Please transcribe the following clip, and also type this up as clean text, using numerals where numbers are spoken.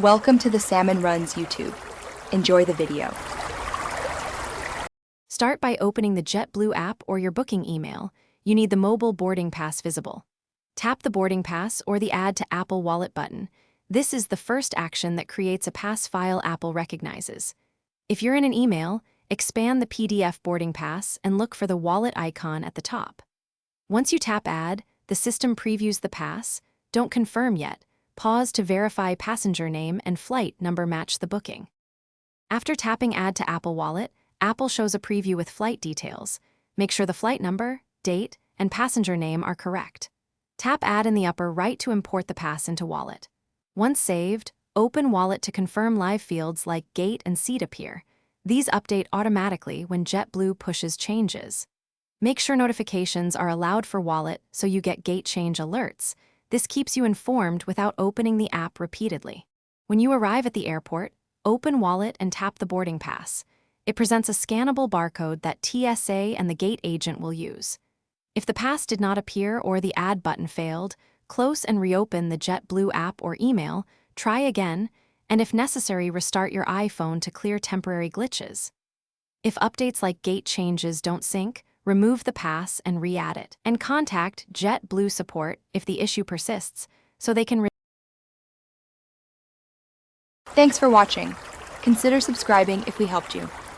Welcome to the Salmon Runs YouTube. Enjoy the video. Start by opening the Jetblue app or your booking email. You need the mobile boarding pass visible. Tap the boarding pass or the Add to Apple Wallet button. This is the first action that creates a pass file Apple recognizes. If you're in an email, expand the PDF boarding pass and look for the wallet icon at the top. Once you tap Add, the system previews the pass. Don't confirm yet. Pause to verify passenger name and flight number match the booking. After tapping Add to Apple Wallet, Apple shows a preview with flight details. Make sure the flight number, date, and passenger name are correct. Tap Add in the upper right to import the pass into Wallet. Once saved, open Wallet to confirm live fields like gate and seat appear. These update automatically when JetBlue pushes changes. Make sure notifications are allowed for Wallet so you get gate change alerts. This keeps you informed without opening the app repeatedly. When you arrive at the airport, open Wallet and tap the boarding pass. It presents a scannable barcode that TSA and the gate agent will use. If the pass did not appear or the Add button failed, close and reopen the JetBlue app or email, try again, and if necessary, restart your iPhone to clear temporary glitches. If updates like gate changes don't sync, remove the pass and re-add it. And contact JetBlue support if the issue persists, so they can Thanks for watching. Consider subscribing if we helped you.